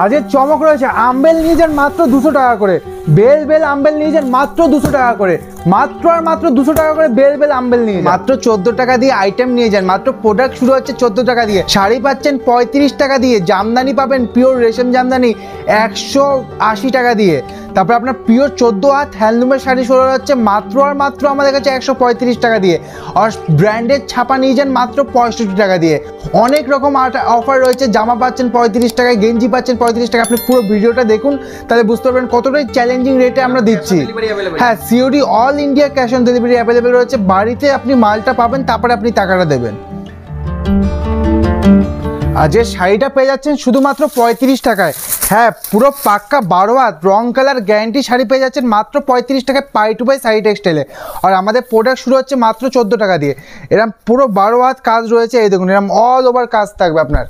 আজকে চমক রয়েছে, আম্বেল নিয়ে যান মাত্র 200 টাকা করে, বেল আম্বেল নিয়ে যান মাত্র 200 টাকা করে, মাত্র আর মাত্র 200 টাকা করে বেল আম্বেল নিয়ে মাত্র 14 টাকা দিয়ে আইটেম নিয়ে যান। মাত্র প্রোডাক্ট শুরু হচ্ছে 14 টাকা দিয়ে। শাড়ি পাচ্ছেন 35 টাকা দিয়ে, জামদানি পাবেন পিওর রেশম জামদানি 180 টাকা দিয়ে। তারপর আপনার পিওর 14 হাত হ্যান্ডলুমের শাড়ি শুরু হচ্ছে মাত্র আর মাত্র আমাদের কাছে 135 টাকা দিয়ে। আর ব্র্যান্ডেড ছাপা নিয়ে যান মাত্র 65 টাকা দিয়ে। অনেক রকম অফার রয়েছে, জামা পাচ্ছেন 35 টাকায়, গেঞ্জি পাচ্ছেন 35 টাকা। আপনি পুরো ভিডিওটা দেখুন, তাহলে বুঝতে পারবেন কতটাই চ্যালেঞ্জিং রেটে আমরা দিচ্ছি। হ্যাঁ, COD all India cash on delivery available রয়েছে। বাড়িতে আপনি মালটা পাবেন, তারপরে আপনি টাকাটা দেবেন। আর যে শাড়িটা পেয়ে যাচ্ছেন শুধুমাত্র 35 টাকায়। হ্যাঁ, পুরো পাক্কা 12 হাত রং কালার গ্যারান্টি শাড়ি পেয়ে যাচ্ছেন মাত্র 35 টাকায় পাই টু পাই শাড়ি টেক্সটাইলে। আর আমাদের প্রোডাক্ট শুরু হচ্ছে মাত্র 14 টাকা দিয়ে। এরকম পুরো 12 হাত কাজ রয়েছে, এই দেখুন এরকম অল ওভার কাজ থাকবে আপনার।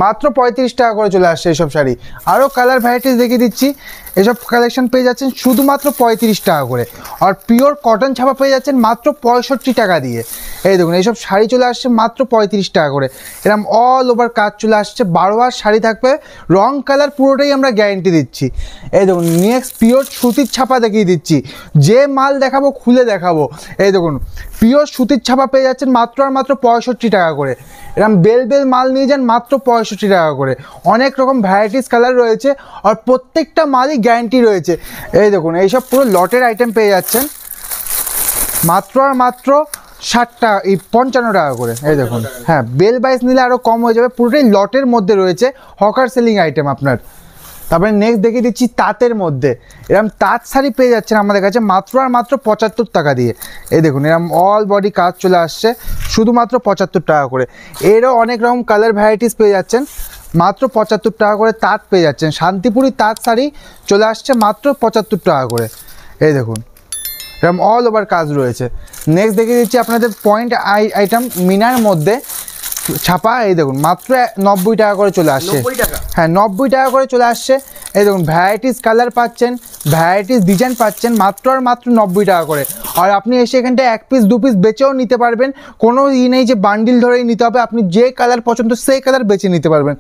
মাত্র 35 টাকা করে চলে আসছে এইসব শাড়ি। আরও কালার ভ্যারাইটিস দেখিয়ে দিচ্ছি। এসব কালেকশন পেয়ে যাচ্ছেন শুধুমাত্র 35 টাকা করে। আর পিওর কটন ছাপা পেয়ে যাচ্ছেন মাত্র 65 টাকা দিয়ে। এই দেখুন এইসব শাড়ি চলে আসছে মাত্র 35 টাকা করে। এরকম অল ওভার কাজ চলে আসছে, 12 হাত শাড়ি থাকবে, রং কালার পুরোটাই আমরা গ্যারেন্টি দিচ্ছি। এই দেখুন নেক্সট পিওর সুতির ছাপা দেখিয়ে দিচ্ছি। যে মাল দেখাবো খুলে দেখাবো। এই দেখুন পিওর সুতির ছাপা পেয়ে যাচ্ছেন মাত্র আর মাত্র 65 টাকা করে। এরকম বেল মাল নিয়ে যান মাত্র 65 টাকা করে। অনেক রকম ভ্যারাইটিস কালার রয়েছে, আর প্রত্যেকটা মালই গ্যারান্টি রয়েছে। এই দেখুন এইসব পুরো লটের আইটেম পেয়ে যাচ্ছেন মাত্র আর মাত্র 60 টাকা, 55 টাকা করে। এই দেখুন, হ্যাঁ বেল বাইস নিলে আরও কম হয়ে যাবে, পুরোটাই লটের মধ্যে রয়েছে, হকার সেলিং আইটেম আপনার। তারপরে নেক্সট দেখিয়ে দিচ্ছি তাঁতের মধ্যে। এরকম তাঁত শাড়ি পেয়ে যাচ্ছেন আমাদের কাছে মাত্র আর মাত্র 75 টাকা দিয়ে। এই দেখুন এরকম অল বডি কাজ চলে আসছে শুধুমাত্র 75 টাকা করে। এরও অনেক রকম কালার ভ্যারাইটিস পেয়ে যাচ্ছেন মাত্র 75 টাকা করে। তাঁত পেয়ে যাচ্ছেন, শান্তিপুরি তাঁত শাড়ি চলে আসছে মাত্র 75 টাকা করে। এই দেখুন এরকম অল ওভার কাজ রয়েছে। নেক্সট দেখিয়ে দিচ্ছি আপনাদের পয়েন্ট আইটেম মিনার মধ্যে ছাপা। এই দেখুন মাত্র 90 টাকা করে চলে আসছে। হ্যাঁ 90 টাকা করে চলে আসছে। এই দেখুন ভ্যারাইটিস কালার পাচ্ছেন, ভ্যারাইটিস ডিজাইন পাচ্ছেন মাত্র আর মাত্র 90 টাকা করে। আর আপনি এসে এখানটা 1 পিস 2 পিস বেচেও নিতে পারবেন, কোনো নেই যে বান্ডিল ধরেই নিতে হবে। আপনি যে কালার পছন্দ সেই কালার বেছে নিতে পারবেন।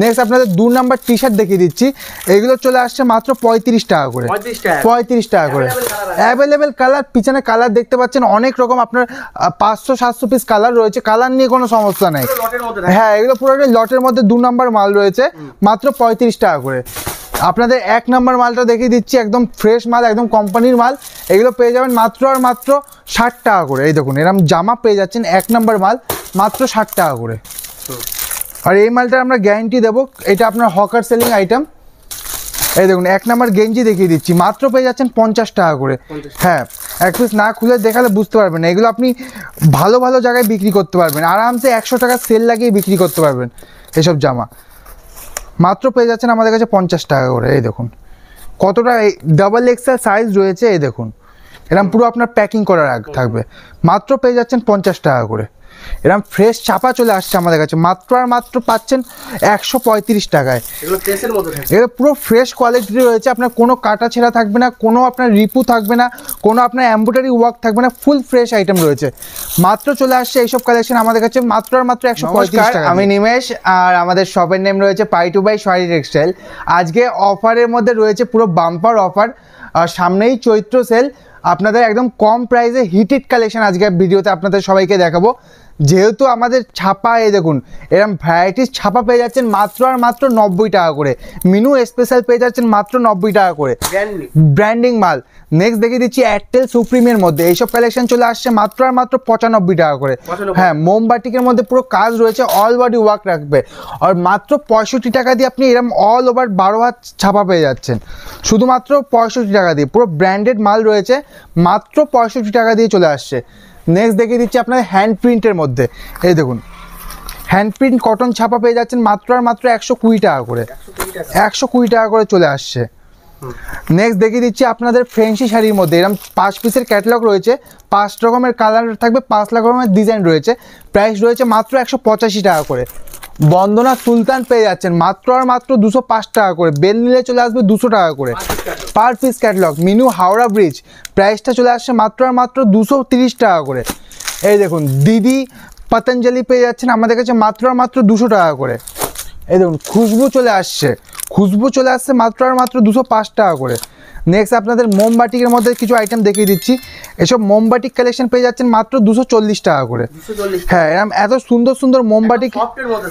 নেক্সট আপনাদের 2 নাম্বার টি শার্ট দেখিয়ে দিচ্ছি। এগুলো চলে আসছে মাত্র 35 টাকা করে। 35 টাকা করে অ্যাভেলেবেল কালার। পিছনে কালার দেখতে পাচ্ছেন অনেক রকম, আপনার 500-700 পিস কালার রয়েছে, কালার নিয়ে কোনো সমস্যা নেই। হ্যাঁ এগুলো পুরোটাই লটের মধ্যে 2 নাম্বার মাল রয়েছে মাত্র 35 টাকা করে। আপনাদের 1 নাম্বার মালটা দেখিয়ে দিচ্ছি, একদম ফ্রেশ মাল, একদম কোম্পানির মাল। এগুলো পেয়ে যাবেন মাত্র আর মাত্র 60 টাকা করে। এই দেখুন এরকম জামা পেয়ে যাচ্ছেন 1 নাম্বার মাল মাত্র 60 টাকা করে। আর এই মালটার আমরা গ্যারান্টি দেবো, এটা আপনার হকার সেলিং আইটেম। এই দেখুন 1 নাম্বার গেঞ্জি দেখিয়ে দিচ্ছি, মাত্র পেয়ে যাচ্ছেন 50 টাকা করে। হ্যাঁ 1 পিস না খুলে দেখালে বুঝতে পারবেন না। এগুলো আপনি ভালো ভালো জায়গায় বিক্রি করতে পারবেন, আরামসে 100 টাকা সেল লাগিয়ে বিক্রি করতে পারবেন এসব জামা। মাত্র পেয়ে যাচ্ছেন আমাদের কাছে 50 টাকা করে। এই দেখুন কতটা ডাবল এক্সেল সাইজ রয়েছে। এই দেখুন এরকম পুরো আপনার প্যাকিং করার থাকবে, মাত্র পেয়ে যাচ্ছেন 50 টাকা করে। এরকম ফ্রেশ ছাপা চলে আসছে আমাদের কাছে মাত্র আর মাত্র পাচ্ছেন 135 টাকায়। এগুলো পুরো ফ্রেশ কোয়ালিটি রয়েছে, আপনার কোনো কাটা ছেঁড়া থাকবে না, কোনো আপনার রিপু থাকবে না, কোনো আপনার এমব্রয়ডারি ওয়ার্ক থাকবে না, ফুল ফ্রেশ আইটেম রয়েছে। মাত্র চলে আসছে এইসব কালেকশন আমাদের কাছে মাত্র আর মাত্র 135 টাকা। আমি নিমেশ, আর আমাদের শপের নেম রয়েছে পাই টু বাই শাড়ি টেক্সটাইল। আজকে অফারের মধ্যে রয়েছে পুরো বাম্পার অফার, আর সামনেই চৈত্র সেল। আপনাদের একদম কম প্রাইসে হিট কালেকশন আজকে ভিডিওতে আপনাদের সবাইকে দেখাবো। যেহেতু আমাদের ছাপা, এই দেখুন এরকম ভ্যারাইটিস ছাপা পেয়ে যাচ্ছেন মাত্র আর মাত্র 90 টাকা করে। মিনু স্পেশাল পেয়ে যাচ্ছেন মাত্র 90 টাকা করে, ব্র্যান্ডিং মাল। নেক্সট দেখিয়ে দিচ্ছি এয়ারটেল সুপ্রিমের মধ্যে এইসব কালেকশন চলে আসছে মাত্র আর মাত্র 95 টাকা করে। হ্যাঁ মোমবাটিকের মধ্যে পুরো কাজ রয়েছে, অল বডি ওয়ার্ক রাখবে। আর মাত্র 65 টাকা দিয়ে আপনি এরকম অল ওভার 12 হাত ছাপা পেয়ে যাচ্ছেন শুধুমাত্র 65 টাকা দিয়ে। পুরো ব্র্যান্ডেড মাল রয়েছে, মাত্র 65 টাকা দিয়ে চলে আসছে। নেক্সট দেখিয়ে দিচ্ছি আপনাদের হ্যান্ড প্রিন্টের মধ্যে। এই দেখুন হ্যান্ড প্রিন্ট কটন ছাপা পেয়ে যাচ্ছেন মাত্র আর মাত্র 120 টাকা করে। 120 টাকা করে চলে আসছে। নেক্সট দেখিয়ে দিচ্ছি আপনাদের ফ্যান্সি শাড়ির মধ্যে এরকম 5 পিসের ক্যাটালগ রয়েছে, 5 রকমের কালার থাকবে, 5 লাখ রকমের ডিজাইন রয়েছে। প্রাইস রয়েছে মাত্র 185 টাকা করে। বন্দনা সুলতান পেয়ে যাচ্ছেন মাত্র আর মাত্র 205 টাকা করে। বেল নিলে চলে আসবে 200 টাকা করে per piece catalogue. Minu Howrah bridge প্রাইসটা চলে আসছে মাত্র আর মাত্র 230 টাকা করে। এই দেখুন দিদি পতঞ্জলি পেয়ে যাচ্ছেন আমাদের কাছে মাত্র আর মাত্র 200 টাকা করে। এই দেখুন খুশবু চলে আসছে, খুশবু চলে আসছে মাত্র আর মাত্র 205 টাকা করে। নেক্সট আপনাদের মোমবাটিকের মধ্যে কিছু আইটেম দেখিয়ে দিচ্ছি। এসব মোমবাটিক কালেকশন পেয়ে যাচ্ছেন মাত্র 240 টাকা করে। হ্যাঁ এরকম এত সুন্দর সুন্দর মোমবাটিক,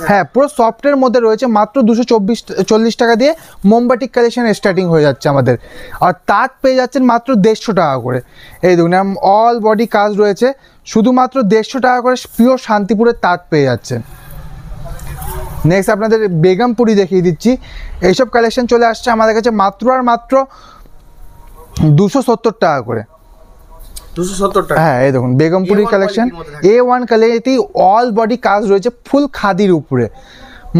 হ্যাঁ পুরো সফটের মধ্যে রয়েছে, মাত্র 240 টাকা দিয়ে মোমবাটিক কালেকশন স্টার্টিং হয়ে যাচ্ছে আমাদের। আর তাঁত পেয়ে যাচ্ছেন মাত্র 150 টাকা করে। এই দেখুন এরকম অল বডি কাজ রয়েছে, শুধুমাত্র 150 টাকা করে পিওর শান্তিপুরের তাঁত পেয়ে যাচ্ছেন। নেক্সট আপনাদের বেগমপুরি দেখিয়ে দিচ্ছি। এইসব কালেকশন চলে আসছে আমাদের কাছে মাত্র আর মাত্র 270 টাকা করে। 270 টাকা। হ্যাঁ এই দেখুন Begumpuri collection A1 quality all body কাজ রয়েছে ফুল খাদির উপরে,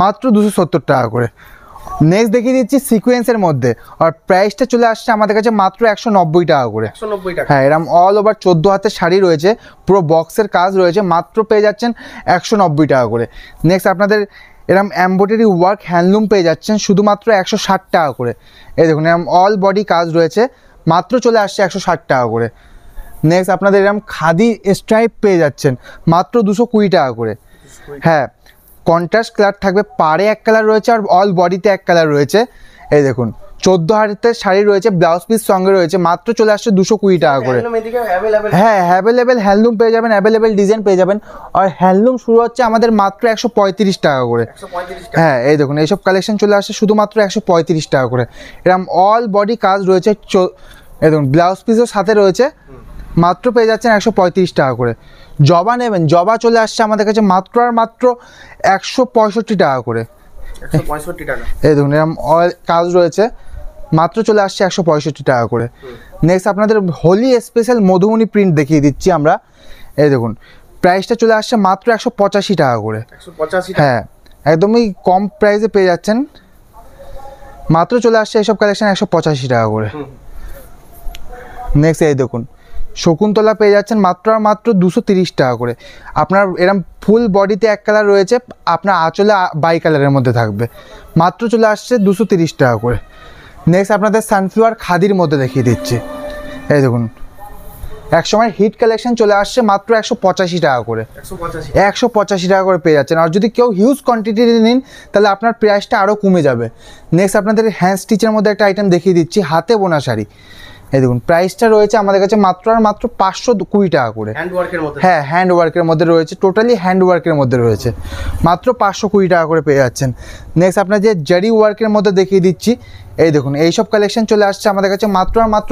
মাত্র 270 টাকা করে। নেক্সট দেখিয়ে দিচ্ছি সিকোয়েন্সের মধ্যে, আর প্রাইসটা চলে আসছে আমাদের কাছে মাত্র 190 টাকা করে। 190 টাকা। হ্যাঁ এরকম অল ওভার 14 হাতের শাড়ি রয়েছে, পুরো বক্সের কাজ রয়েছে, মাত্র পেয়ে যাচ্ছেন 190 টাকা করে। নেক্সট আপনাদের এরকম এমব্রয়ডারি ওয়ার্ক হ্যান্ডলুম পেয়ে যাচ্ছেন শুধুমাত্র 160 টাকা করে। এই দেখুন এরকম অল বডি কাজ রয়েছে, মাত্র চলে আসছে 160 টাকা করে। নেক্সট আপনাদের এরকম খাদি স্ট্রাইপ পেয়ে যাচ্ছেন মাত্র 220 টাকা করে। হ্যাঁ কন্ট্রাস্ট কালার থাকবে, পাড়ে এক কালার রয়েছে আর অল বডিতে এক কালার রয়েছে। এই দেখুন 14 হাতের শাড়ি রয়েছে, ব্লাউজ পিস সঙ্গে রয়েছে, মাত্র চলে আসছে 220 টাকা করে। হ্যাঁ অ্যাভেলেবেল হ্যান্ডলুম পেয়ে যাবেন, অ্যাভেলেবেল ডিজাইন পেয়ে যাবেন। আর হ্যান্ডলুম শুরু হচ্ছে আমাদের মাত্র 135 টাকা করে। হ্যাঁ এই দেখুন এইসব কালেকশন চলে আসছে শুধুমাত্র 135 টাকা করে। এরকম অল বডি কাজ রয়েছে, এই দেখুন ব্লাউজ পিসের সাথে রয়েছে, মাত্র পেয়ে যাচ্ছেন 135 টাকা করে। জবা নেবেন, জবা চলে আসছে আমাদের কাছে মাত্র আর মাত্র 165 টাকা করে। 165 টাকা। এই দেখুন এরকম অল কাজ রয়েছে, মাত্র চলে আসছে 165 টাকা করে। নেক্সট আপনাদের হোলি স্পেশাল মধুমণি প্রিন্ট দেখিয়ে দিচ্ছি আমরা। এই দেখুন প্রাইসটা চলে আসছে মাত্র 185 টাকা করে। 185 টাকা। হ্যাঁ একদমই কম প্রাইসে পেয়ে যাচ্ছেন, মাত্র চলে আসছে এইসব কালেকশন 185 টাকা করে। নেক্সট এই দেখুন শকুন্তলা পেয়ে যাচ্ছেন মাত্র আর মাত্র 230 টাকা করে। আপনার এরকম ফুল বডিতে এক কালার রয়েছে, আপনার আঁচলে বাই কালারের মধ্যে থাকবে, মাত্র চলে আসছে 230 টাকা করে। নেক্সট আপনাদের সানফ্লাওয়ার খাদির মধ্যে দেখিয়ে দিচ্ছি। এই দেখুন একসময় হিট কালেকশন চলে আসছে মাত্র 185 টাকা করে। 185 টাকা করে পেয়ে যাচ্ছেন। আর যদি কেউ হিউজ কোয়ান্টিটি নিন তাহলে আপনার প্রাইসটা আরও কমে যাবে। নেক্সট আপনাদের হ্যান্ড স্টিচের মধ্যে একটা আইটেম দেখিয়ে দিচ্ছি, হাতে বোনা শাড়ি। এই দেখুন প্রাইসটা রয়েছে আমাদের কাছে মাত্র আর মাত্র 520 টাকা করে। হ্যাঁ হ্যান্ড ওয়ার্কের মধ্যে রয়েছে, টোটালি হ্যান্ড ওয়ার্কের মধ্যে রয়েছে, মাত্র 520 টাকা করে পেয়ে যাচ্ছেন। নেক্সট আপনার যে জারি ওয়ার্কের মধ্যে দেখিয়ে দিচ্ছি। এই দেখুন এইসব কালেকশন চলে আসছে আমাদের কাছে মাত্র আর মাত্র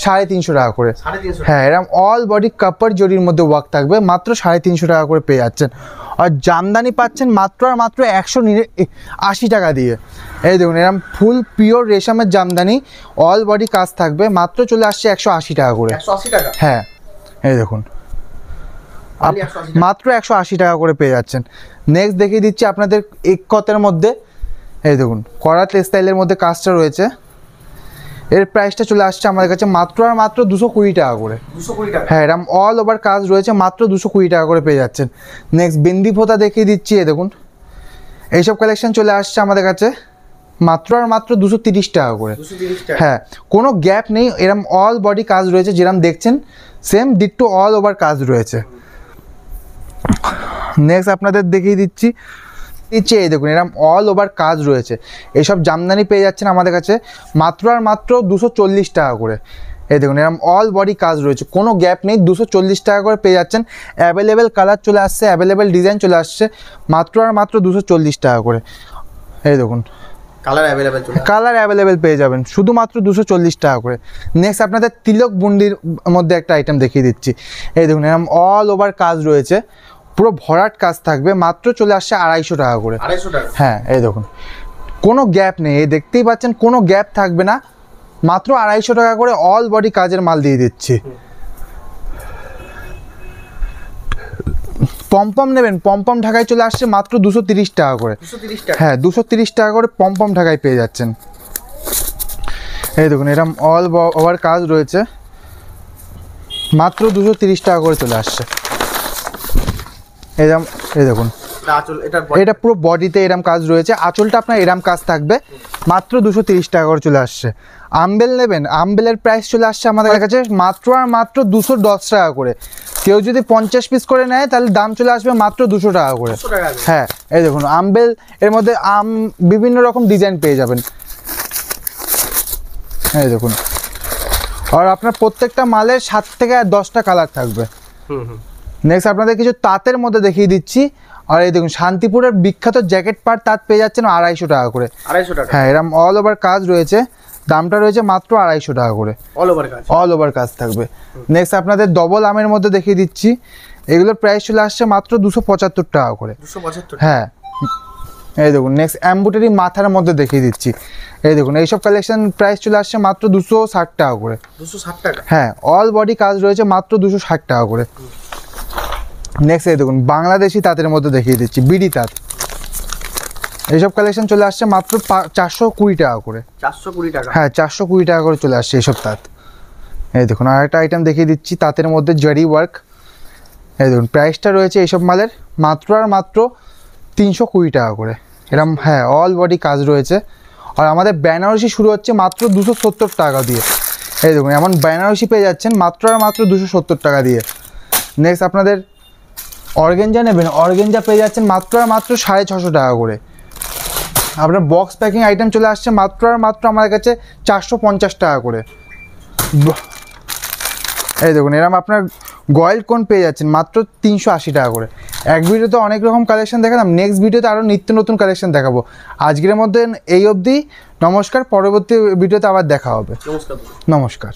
350 টাকা করে। হ্যাঁ এরকম অল বডি কাপড় জরির মধ্যে ওয়ার্ক থাকবে, মাত্র 350 টাকা করে পেয়ে যাচ্ছেন। আর জামদানি পাচ্ছেন মাত্র আর মাত্র 180 টাকা দিয়ে। এই দেখুন এরকম ফুল পিওর রেশমের জামদানি, অল বডি কাজ থাকবে, মাত্র চলে আসছে 180 টাকা করে। 180 টাকা। হ্যাঁ এই দেখুন মাত্র 180 টাকা করে পেয়ে যাচ্ছেন। নেক্সট দেখিয়ে দিচ্ছি আপনাদের একতের মধ্যে। এই দেখুন করাত স্টাইলের মধ্যে কাজটা রয়েছে, এর প্রাইসটা চলে আসছে আমাদের কাছে মাত্র আর মাত্র 220 টাকা করে। 220 টাকা। হ্যাঁ এরকম অল ওভার কাজ রয়েছে, মাত্র 220 টাকা করে পেয়ে যাচ্ছেন। নেক্সট বিন্দি ফোঁতা দেখিয়ে দিচ্ছি। এই দেখুন এইসব কালেকশন চলে আসছে আমাদের কাছে মাত্র আর মাত্র 230 টাকা করে। হ্যাঁ কোনো গ্যাপ নেই, এরকম অল বডি কাজ রয়েছে, যেরকম দেখছেন সেম ডিট্টো অল ওভার কাজ রয়েছে। নেক্সট আপনাদের দেখিয়ে দিচ্ছি, এই দেখুন এরকম অল ওভার কাজ রয়েছে, এইসব জামদানি পেয়ে যাচ্ছেন আমাদের কাছে মাত্র আর মাত্র 240 টাকা করে। এই দেখুন এরকম অল বডি কাজ রয়েছে, কোনো গ্যাপ নেই, 240 টাকা করে পেয়ে যাচ্ছেন। অ্যাভেলেবেল কালার চলে আসছে, অ্যাভেলেবেল ডিজাইন চলে আসছে, মাত্র আর মাত্র 240 টাকা করে। এই দেখুন কালার অ্যাভেলেবেল পেয়ে যাবেন শুধুমাত্র 240 টাকা করে। নেক্সট আপনাদের তিলক বুন্ডির মধ্যে একটা আইটেম দেখিয়ে দিচ্ছি। এই দেখুন এরকম অল ওভার কাজ রয়েছে, পুরো ভরাট কাজ থাকবে, মাত্র চলে আসছে 250 টাকা করে। 250 টাকা। হ্যাঁ এই দেখুন কোনো গ্যাপ নেই, এই দেখতেই পাচ্ছেন কোনো গ্যাপ থাকবে না, মাত্র 250 টাকা করে অল বডি কাজের মাল দিয়ে দিচ্ছি। পমপম নেবেন, পমপম ঢাকায় চলে আসছে মাত্র 230 টাকা করে। 230 টাকা। হ্যাঁ 230 টাকা করে পমপম ঢাকায় পেয়ে যাচ্ছেন। এই দেখুন এরকম অল ওভার কাজ রয়েছে, মাত্র 230 টাকা করে চলে আসছে। এই দেখুন আঁচল এটা এটা পুরো বডিতে এরম কাজ রয়েছে, আঁচলটা আপনার এরম কাজ থাকবে, মাত্র 230 টাকা করে চলে আসছে। আম্বেল নেবেন, আম্বেলের প্রাইস চলে আসছে আমাদের কাছে মাত্র আর মাত্র 210 টাকা করে। কেউ যদি 50 পিস করে নেয় তাহলে দাম চলে আসবে মাত্র 200 টাকা করে। 200 টাকা আছে। হ্যাঁ, এই দেখুন আম্বেল, এর মধ্যে বিভিন্ন রকম ডিজাইন পেয়ে যাবেন, এই দেখুন। আর আপনার প্রত্যেকটা মালের 7 থেকে 10টা কালার থাকবে। নেক্সট আপনাদের কিছু তাঁতের মধ্যে দেখিয়ে দিচ্ছি। আর এই দেখুন শান্তিপুরের বিখ্যাত জ্যাকেট পার তাঁত পেয়ে যাচ্ছেন 250 টাকা করে। 250 টাকা। হ্যাঁ, এরকম অল ওভার কাজ রয়েছে, দামটা রয়েছে মাত্র 250 টাকা করে। অল ওভার কাজ। অল ওভার কাজ থাকবে। নেক্সট আপনাদের ডবল আমের মধ্যে দেখিয়ে দিচ্ছি, এগুলোর প্রাইস চলে আসছে মাত্র 275 টাকা করে। 275। হ্যাঁ, এই দেখুন। নেক্সট এমব্রয়ডারি মাথার মধ্যে দেখিয়ে দিচ্ছি, এই দেখুন এইসব কালেকশন প্রাইস চলে আসছে মাত্র 260 টাকা করে। 260 টাকা। হ্যাঁ, অল বডি কাজ রয়েছে মাত্র 260 টাকা করে। নেক্সট এই দেখুন বাংলাদেশি তাঁতের মধ্যে দেখিয়ে দিচ্ছি, বিডি তাঁত, এইসব কালেকশন চলে আসছে মাত্র 420 টাকা করে। 420 টাকা। হ্যাঁ, 420 টাকা করে চলে আসছে এইসব তাঁত। এই দেখুন আর একটা আইটেম দেখিয়ে দিচ্ছি তাঁতের মধ্যে জারি ওয়ার্ক, এই দেখুন প্রাইসটা রয়েছে এইসব মালের মাত্র আর মাত্র 320 টাকা করে এরম। হ্যাঁ, অল বডি কাজ রয়েছে। আর আমাদের বেনারসি শুরু হচ্ছে মাত্র 270 টাকা দিয়ে, এই দেখুন এমন বেনারসি পেয়ে যাচ্ছেন মাত্র আর মাত্র 270 টাকা দিয়ে। নেক্সট আপনাদের অর্গেঞ্জা নেবেন, অর্গেঞ্জা পেয়ে যাচ্ছেন মাত্র আর মাত্র 650 টাকা করে। আপনার বক্স প্যাকিং আইটেম চলে আসছে মাত্র আর মাত্র আমার কাছে 450 টাকা করে। এই দেখুন এরম আপনার গয়েল কোন পেয়ে যাচ্ছেন মাত্র 380 টাকা করে। এক ভিডিওতে অনেক রকম কালেকশন দেখালাম, নেক্সট ভিডিওতে আরও নিত্য নতুন কালেকশন দেখাবো। আজকের মধ্যে এই অবধি, নমস্কার। পরবর্তী ভিডিওতে আবার দেখা হবে। নমস্কার। নমস্কার।